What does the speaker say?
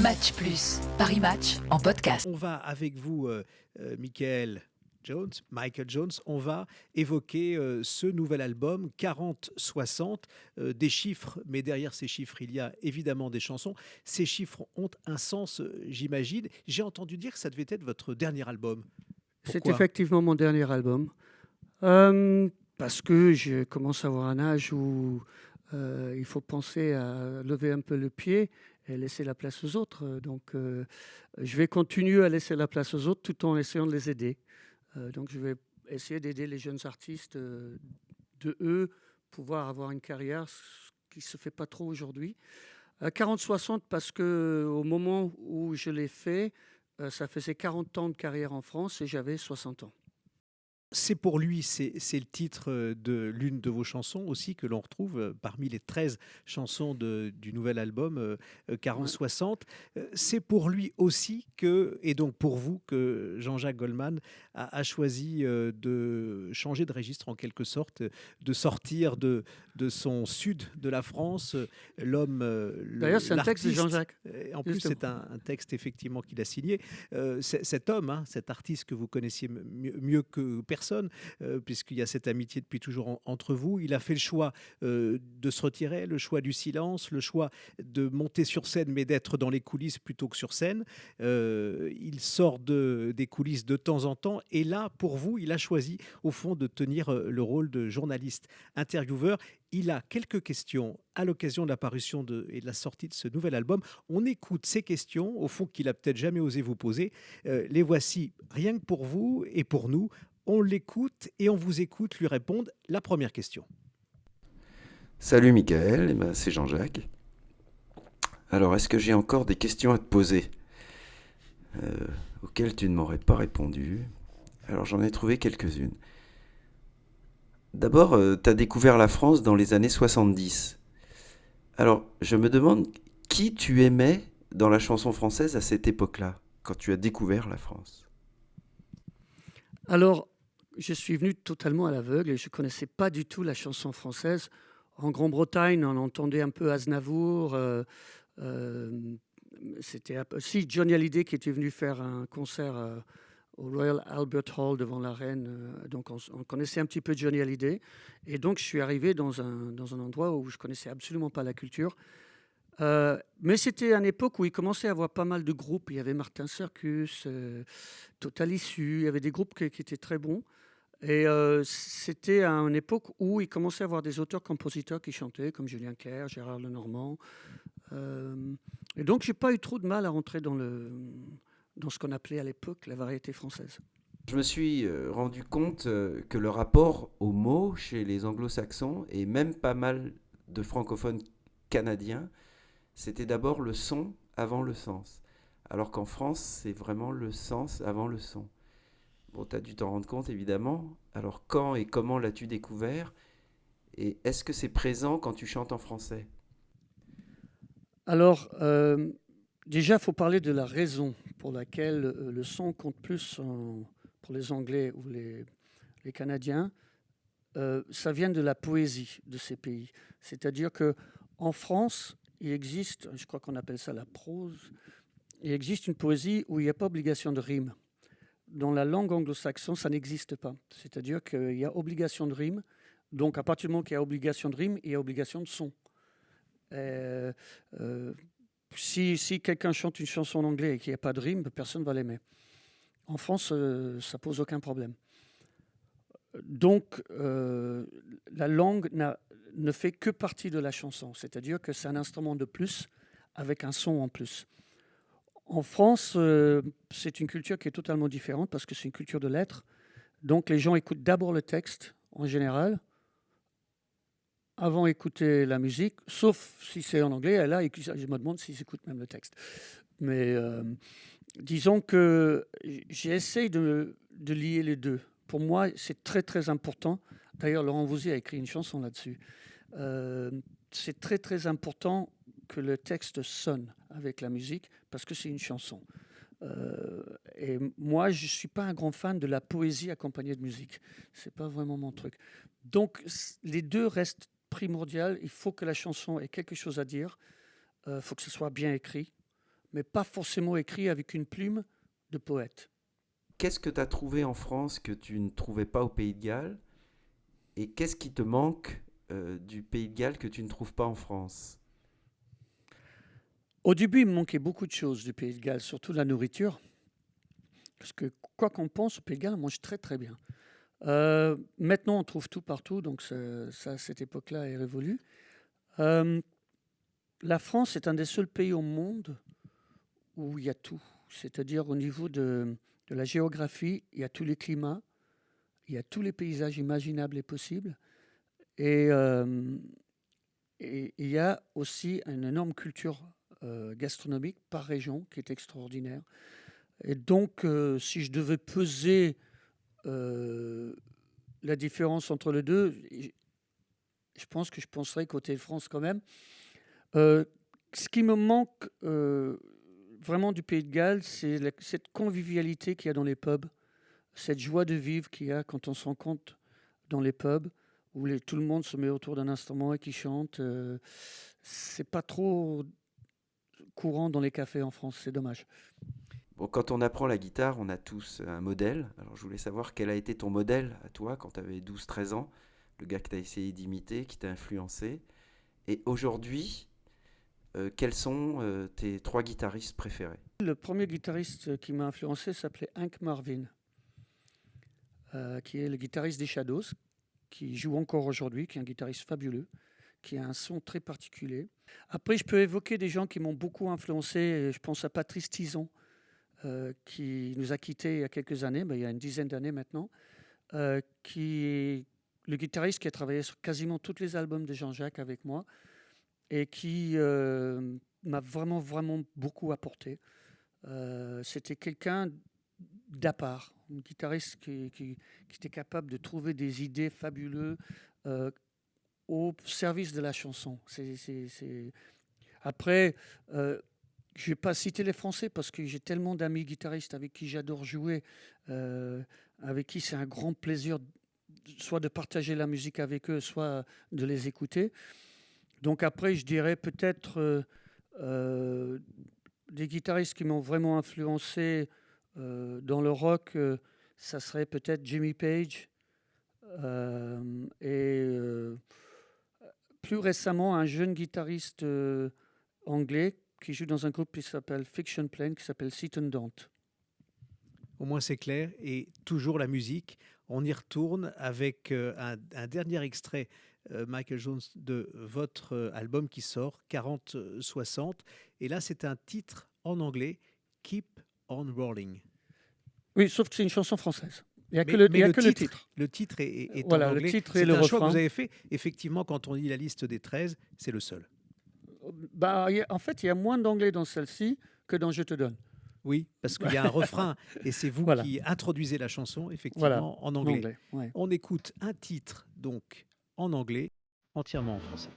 Match Plus, Paris Match en podcast. On va avec vous, Michael Jones, on va évoquer ce nouvel album 40-60, des chiffres, mais derrière ces chiffres, il y a évidemment des chansons. Ces chiffres ont un sens, j'imagine. J'ai entendu dire que ça devait être votre dernier album. C'est Pourquoi ? effectivement mon dernier album. Parce que je commence à avoir un âge où il faut penser à lever un peu le pied et laisser la place aux autres. Donc, je vais continuer à laisser la place aux autres tout en essayant de les aider. Donc, je vais essayer d'aider les jeunes artistes, de eux, pouvoir avoir une carrière, ce qui ne se fait pas trop aujourd'hui. 40-60 parce qu'au moment où je l'ai fait, ça faisait 40 ans de carrière en France et j'avais 60 ans. C'est pour lui, c'est le titre de l'une de vos chansons aussi que l'on retrouve parmi les 13 chansons du nouvel album 40-60. C'est pour lui aussi que, et donc pour vous, que Jean-Jacques Goldman a choisi de changer de registre en quelque sorte, de sortir de son sud de la France, l'homme, D'ailleurs, c'est un texte de l'artiste. Jean-Jacques. En plus, c'est un texte effectivement qu'il a signé. Cet homme, cet artiste que vous connaissiez mieux que personne, puisqu'il y a cette amitié depuis toujours entre vous. Il a fait le choix de se retirer, le choix du silence, le choix de monter sur scène, mais d'être dans les coulisses plutôt que sur scène. Il sort des coulisses de temps en temps. Et là, pour vous, il a choisi, au fond, de tenir le rôle de journaliste intervieweur. Il a quelques questions à l'occasion de la parution et de la sortie de ce nouvel album. On écoute ces questions, au fond, qu'il a peut-être jamais osé vous poser. Les voici rien que pour vous et pour nous. On l'écoute et on vous écoute lui répondre. La première question. Salut Michael, c'est Jean-Jacques. Alors, est-ce que j'ai encore des questions à te poser auxquelles tu ne m'aurais pas répondu? Alors, j'en ai trouvé quelques-unes. D'abord, tu as découvert la France dans les années 70. Alors, je me demande qui tu aimais dans la chanson française à cette époque-là, quand tu as découvert la France. Alors, je suis venu totalement à l'aveugle et je ne connaissais pas du tout la chanson française. En Grande-Bretagne, on entendait un peu Aznavour. C'était aussi Johnny Hallyday qui était venu faire un concert au Royal Albert Hall devant la reine. Donc, on connaissait un petit peu Johnny Hallyday. Et donc, je suis arrivé dans un endroit où je ne connaissais absolument pas la culture. Mais c'était une époque où il commençait à y avoir pas mal de groupes. Il y avait Martin Circus, Total Issue, il y avait des groupes qui étaient très bons. Et c'était à une époque où il commençait à y avoir des auteurs-compositeurs qui chantaient, comme Julien Clerc, Gérard Lenormand. Et donc, je n'ai pas eu trop de mal à rentrer dans ce qu'on appelait à l'époque la variété française. Je me suis rendu compte que le rapport aux mots chez les anglo-saxons et même pas mal de francophones canadiens, c'était d'abord le son avant le sens. Alors qu'en France, c'est vraiment le sens avant le son. Bon, tu as dû t'en rendre compte, évidemment. Alors, quand et comment l'as-tu découvert? Et est-ce que c'est présent quand tu chantes en français? Alors, déjà, il faut parler de la raison pour laquelle le son compte plus pour les Anglais ou les Canadiens. Ça vient de la poésie de ces pays. C'est-à-dire qu'en France, il existe, je crois qu'on appelle ça la prose, il existe une poésie où il n'y a pas obligation de rime. Dans la langue anglo-saxonne, ça n'existe pas. C'est-à-dire qu'il y a obligation de rime. Donc, à partir du moment qu'il y a obligation de rime, il y a obligation de son. Si quelqu'un chante une chanson en anglais et qu'il n'y a pas de rime, personne ne va l'aimer. En France, ça ne pose aucun problème. Donc, la langue ne fait que partie de la chanson. C'est-à-dire que c'est un instrument de plus avec un son en plus. En France, c'est une culture qui est totalement différente parce que c'est une culture de lettres. Donc, les gens écoutent d'abord le texte, en général, avant d'écouter la musique, sauf si c'est en anglais. Et là, je me demande s'ils écoutent même le texte. Mais disons que j'essaie de lier les deux. Pour moi, c'est très, très important. D'ailleurs, Laurent Voulzy a écrit une chanson là-dessus. C'est très, très important que le texte sonne avec la musique parce que c'est une chanson. Et moi, je ne suis pas un grand fan de la poésie accompagnée de musique. Ce n'est pas vraiment mon truc. Donc, les deux restent primordiaux. Il faut que la chanson ait quelque chose à dire. Il faut que ce soit bien écrit. mais pas forcément écrits avec une plume de poète. Qu'est-ce que tu as trouvé en France que tu ne trouvais pas au Pays de Galles? Et qu'est-ce qui te manque du Pays de Galles que tu ne trouves pas en France? Au début, il me manquait beaucoup de choses du Pays de Galles, surtout la nourriture. Parce que quoi qu'on pense, au Pays de Galles, on mange très très bien. Maintenant, on trouve tout partout, donc ça, cette époque-là est révolue. La France est un des seuls pays au monde où il y a tout. C'est-à-dire au niveau de la géographie, il y a tous les climats, il y a tous les paysages imaginables et possibles. Et il y a aussi une énorme culture gastronomique par région qui est extraordinaire. Et donc, si je devais peser la différence entre les deux, je pense que je penserais côté France quand même. Ce qui me manque vraiment du Pays de Galles, c'est cette convivialité qu'il y a dans les pubs, cette joie de vivre qu'il y a quand on se rencontre dans les pubs, où tout le monde se met autour d'un instrument et qui chante. C'est pas trop courant dans les cafés en France, c'est dommage. Bon, quand on apprend la guitare, on a tous un modèle. Alors je voulais savoir quel a été ton modèle à toi quand tu avais 12-13 ans, le gars que tu as essayé d'imiter, qui t'a influencé. Et aujourd'hui, quels sont tes 3 guitaristes préférés? Le premier guitariste qui m'a influencé s'appelait Hank Marvin, qui est le guitariste des Shadows, qui joue encore aujourd'hui, qui est un guitariste fabuleux, qui a un son très particulier. Après, je peux évoquer des gens qui m'ont beaucoup influencé. Je pense à Patrice Tison, qui nous a quittés il y a quelques années, il y a une dizaine d'années maintenant, qui est le guitariste qui a travaillé sur quasiment tous les albums de Jean-Jacques avec moi et qui m'a vraiment, vraiment beaucoup apporté. C'était quelqu'un d'à part, un guitariste qui était capable de trouver des idées fabuleuses au service de la chanson. Après, je ne vais pas citer les Français parce que j'ai tellement d'amis guitaristes avec qui j'adore jouer, avec qui c'est un grand plaisir soit de partager la musique avec eux, soit de les écouter. Donc après, je dirais peut-être des guitaristes qui m'ont vraiment influencé dans le rock, ça serait peut-être Jimmy Page et plus récemment un jeune guitariste anglais qui joue dans un groupe qui s'appelle Fiction Plane, qui s'appelle Seaton Dante. Au moins c'est clair, et toujours la musique. On y retourne avec un dernier extrait, Michael Jones, de votre album qui sort, 40-60. Et là, c'est un titre en anglais, Keep on Rolling. Oui, sauf que c'est une chanson française. Il n'y a que le titre. Le titre est voilà, en anglais. Le titre c'est et le un choix refrain. que vous avez fait. Effectivement, quand on lit la liste des 13, c'est le seul. En fait, il y a moins d'anglais dans celle-ci que dans Je te donne. Oui, parce qu'il y a un refrain et c'est vous qui introduisez la chanson, effectivement, en anglais. Ouais. On écoute un titre, donc, en anglais, entièrement en français.